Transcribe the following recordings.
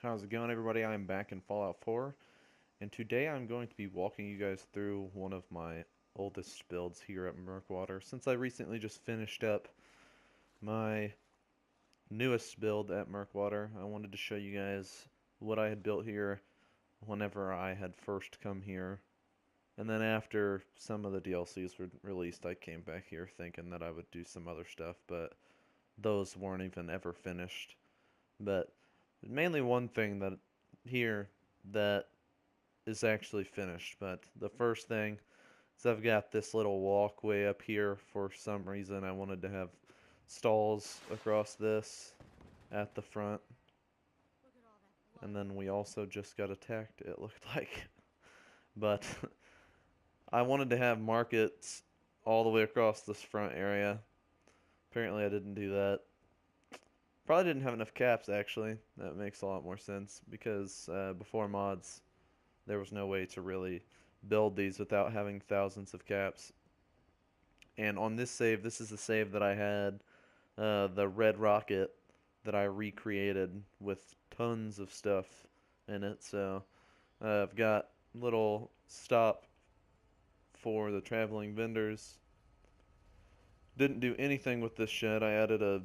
How's it going, everybody? I'm back in Fallout 4, and today I'm going to be walking you guys through one of my oldest builds here at Murkwater. Since I recently just finished up my newest build at Murkwater, I wanted to show you guys what I had built here whenever I had first come here. And then after some of the DLCs were released, I came back here thinking that I would do some other stuff, but those weren't even ever finished. But mainly one thing that here that is actually finished. But the first thing is I've got this little walkway up here. For some reason, I wanted to have stalls across this at the front. And then we also just got attacked, it looked like. But I wanted to have markets all the way across this front area. Apparently I didn't do that. Probably didn't have enough caps, actually. That makes a lot more sense, because before mods, there was no way to really build these without having thousands of caps. And on this save, this is the save that I had the red rocket that I recreated with tons of stuff in it. So I've got little stop for the traveling vendors. Didn't do anything with this shed. I added a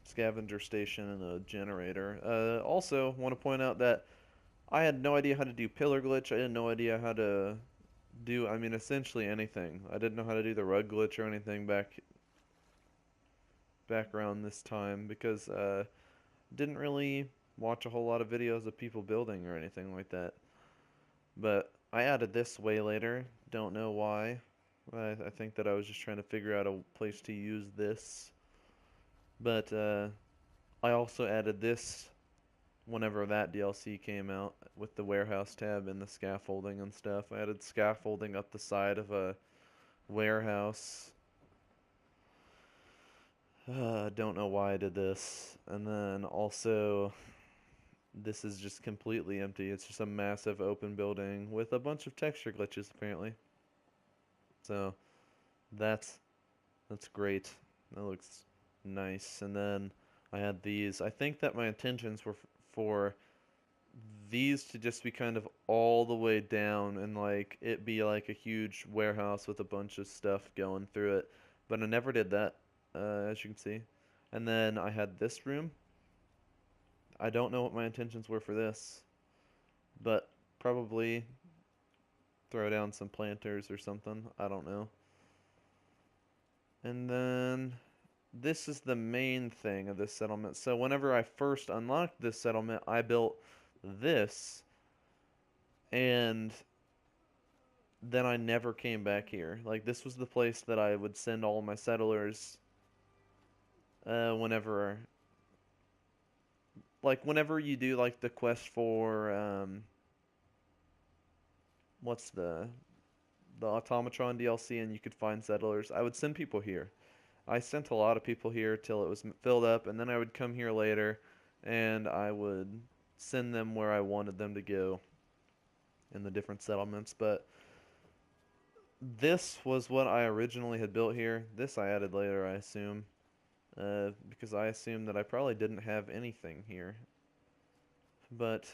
scavenger station and a generator. Also, want to point out that I had no idea how to do pillar glitch. I had no idea how to do, I mean, essentially anything. I didn't know how to do the rug glitch or anything back around this time, because didn't really watch a whole lot of videos of people building or anything like that. But I added this way later. Don't know why. I think that I was just trying to figure out a place to use this. But I also added this whenever that DLC came out with the warehouse tab and the scaffolding and stuff. I added scaffolding up the side of a warehouse. Don't know why I did this. And then also, this is just completely empty. It's just a massive open building with a bunch of texture glitches, apparently. So that's great. That looks nice. And then I had these. I think that my intentions were for these to just be kind of all the way down, and like it be like a huge warehouse with a bunch of stuff going through it. But I never did that, as you can see. And then I had this room. I don't know what my intentions were for this, but probably throw down some planters or something. I don't know. And then this is the main thing of this settlement. So whenever I first unlocked this settlement, I built this, and then I never came back here. Like, this was the place that I would send all my settlers whenever, like, whenever you do, like, the quest for, what's the Automatron DLC, and you could find settlers, I would send people here. I sent a lot of people here till it was filled up, and then I would come here later, and I would send them where I wanted them to go in the different settlements. But this was what I originally had built here. This I added later, I assume, because I assumed that I probably didn't have anything here. But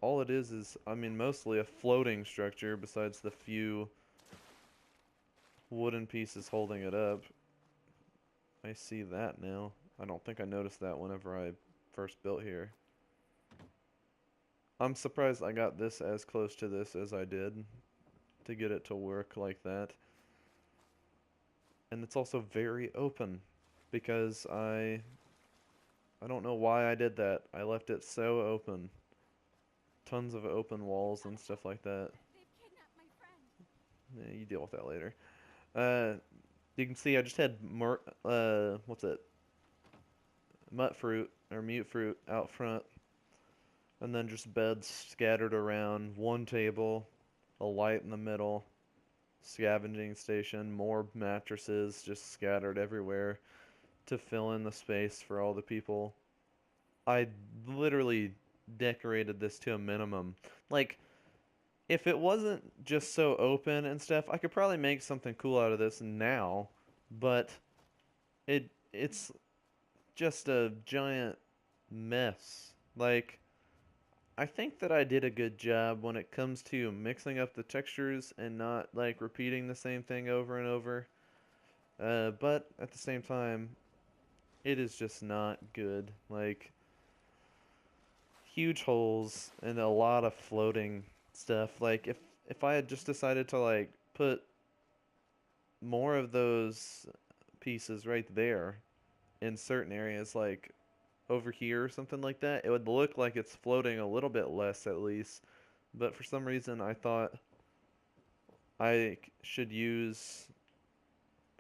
all it is, I mean, mostly a floating structure besides the few wooden pieces holding it up. I see that now. I don't think I noticed that whenever I first built here. I'm surprised I got this as close to this as I did to get it to work like that. And it's also very open, because I don't know why I did that. I left it so open. Tons of open walls and stuff like that. Yeah, you deal with that later. You can see I just had what's it? Mut fruit or mute fruit out front, and then just beds scattered around. One table, a light in the middle, scavenging station, more mattresses just scattered everywhere to fill in the space for all the people. I literally decorated this to a minimum. Like, if it wasn't just so open and stuff, I could probably make something cool out of this now, but it's just a giant mess. Like, I think that I did a good job when it comes to mixing up the textures and not like repeating the same thing over and over. But at the same time, it is just not good. Like, huge holes and a lot of floating stuff. Like, if I had just decided to like put more of those pieces right there in certain areas, like over here or something like that, it would look like it's floating a little bit less at least. But for some reason, I thought I should use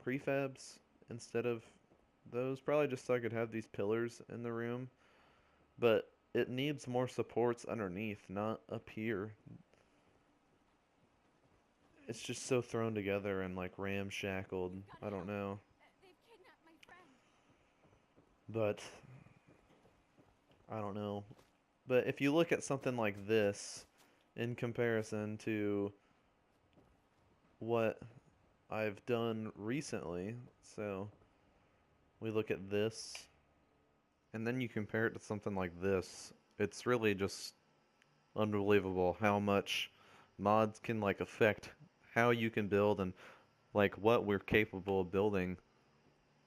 prefabs instead of those. Probably just so I could have these pillars in the room. But it needs more supports underneath, not up here. It's just so thrown together and like ramshackled. I don't know. But I don't know. But if you look at something like this in comparison to what I've done recently, so we look at this and then you compare it to something like this, it's really just unbelievable how much mods can like affect how you can build and like what we're capable of building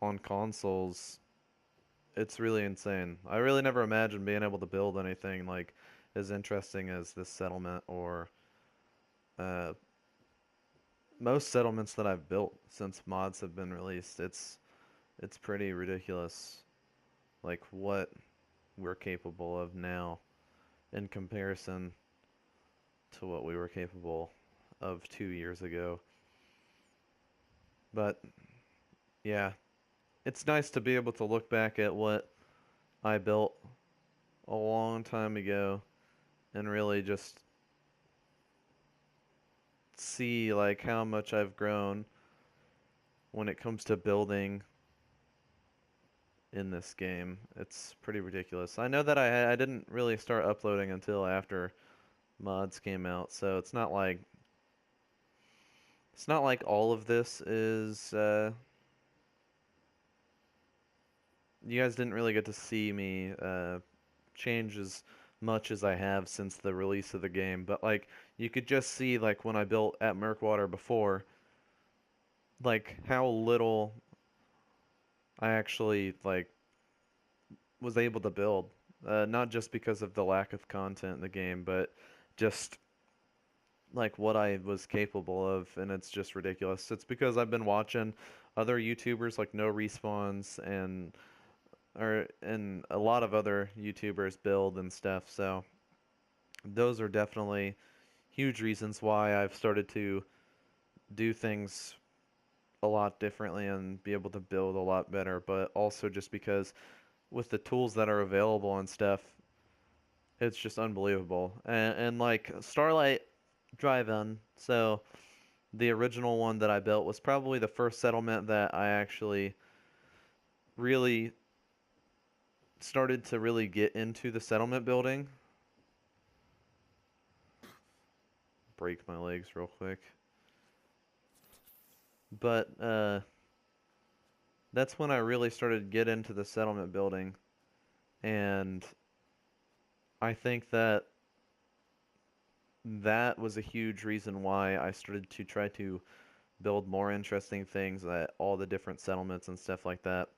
on consoles. It's really insane. I really never imagined being able to build anything like as interesting as this settlement or uh, most settlements that I've built since mods have been released. It's pretty ridiculous, like what we're capable of now in comparison to what we were capable of 2 years ago. But yeah, it's nice to be able to look back at what I built a long time ago and really just see like how much I've grown when it comes to building in this game. It's pretty ridiculous. I know that I didn't really start uploading until after mods came out, so it's not like all of this is you guys didn't really get to see me change as much as I have since the release of the game, but like you could just see like when I built at Murkwater before, like how little I actually like was able to build. Not just because of the lack of content in the game, but just like what I was capable of, and it's just ridiculous. It's because I've been watching other YouTubers like No Respawns and a lot of other YouTubers build and stuff. So those are definitely huge reasons why I've started to do things a lot differently and be able to build a lot better, but also just because with the tools that are available and stuff, it's just unbelievable. And like Starlight Drive-In, so the original one that I built was probably the first settlement that I actually really started to really get into the settlement building. Break my legs real quick. But that's when I really started to get into the settlement building, and I think that that was a huge reason why I started to try to build more interesting things at all the different settlements and stuff like that.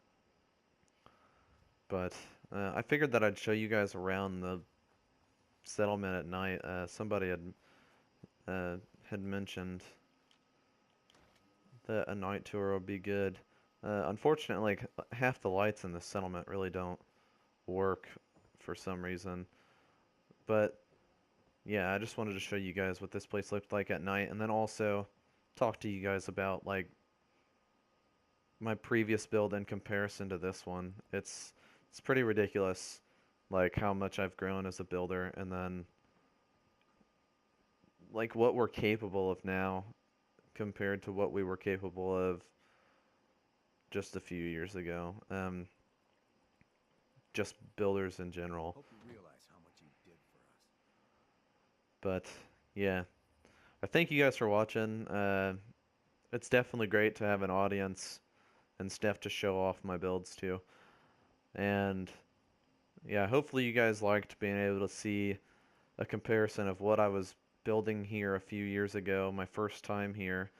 But I figured that I'd show you guys around the settlement at night. Somebody had mentioned that a night tour would be good. Unfortunately, like, half the lights in the settlement really don't work for some reason. But yeah, I just wanted to show you guys what this place looked like at night, and then also talk to you guys about like my previous build in comparison to this one. It's pretty ridiculous, like how much I've grown as a builder, and then like what we're capable of now compared to what we were capable of just a few years ago. Just builders in general. Hope you realize how much you did for us. But yeah, I thank you guys for watching. It's definitely great to have an audience and stuff to show off my builds to. And yeah, hopefully you guys liked being able to see a comparison of what I was building here a few years ago, my first time here,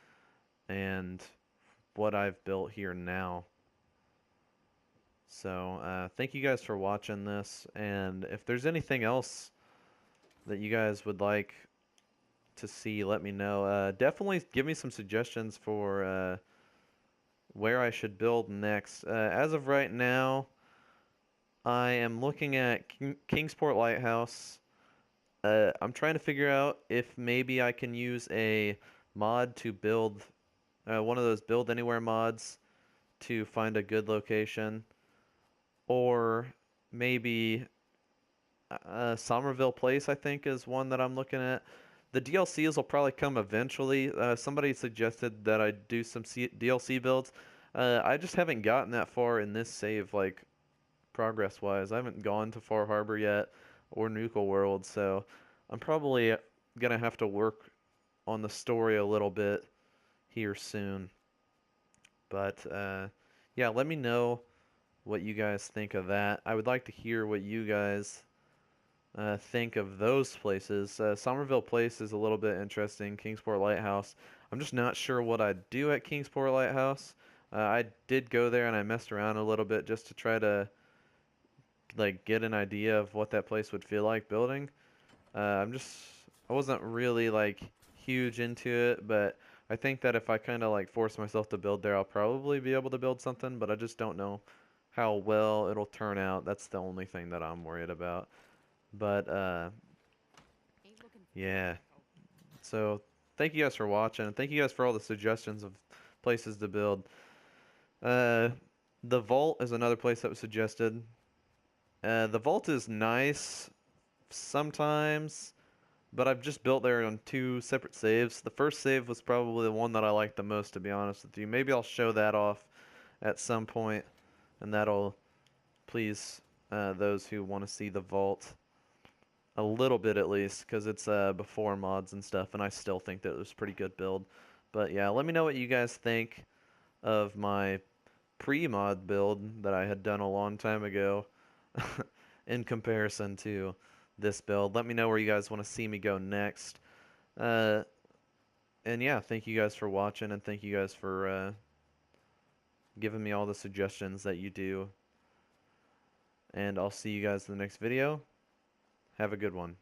and what I've built here now. So, thank you guys for watching this, and if there's anything else that you guys would like to see, let me know. Definitely give me some suggestions for where I should build next. As of right now, I am looking at Kingsport Lighthouse. I'm trying to figure out if maybe I can use a mod to build one of those build anywhere mods to find a good location, or maybe Somerville Place, I think, is one that I'm looking at. The DLCs will probably come eventually. Somebody suggested that I do some DLC builds. I just haven't gotten that far in this save, like progress-wise. I haven't gone to Far Harbor yet or Nuka World, so I'm probably gonna have to work on the story a little bit here soon. But yeah, let me know what you guys think of that. I would like to hear what you guys think of those places. Somerville Place is a little bit interesting. Kingsport Lighthouse. I'm just not sure what I'd do at Kingsport Lighthouse. I did go there and I messed around a little bit just to try to like get an idea of what that place would feel like building. I wasn't really like huge into it, but I think that if I kind of like force myself to build there, I'll probably be able to build something, but I just don't know how well it'll turn out. That's the only thing that I'm worried about. But yeah. So thank you guys for watching, and thank you guys for all the suggestions of places to build. Uh, the vault is another place that was suggested. The vault is nice sometimes, but I've just built there on two separate saves. The first save was probably the one that I liked the most, to be honest with you. Maybe I'll show that off at some point, and that'll please those who want to see the vault a little bit at least, because it's before mods and stuff, and I still think that it was a pretty good build. But yeah, let me know what you guys think of my pre-mod build that I had done a long time ago in comparison to this build. Let me know where you guys want to see me go next. Uh, and yeah, thank you guys for watching, and thank you guys for giving me all the suggestions that you do. And I'll see you guys in the next video. Have a good one.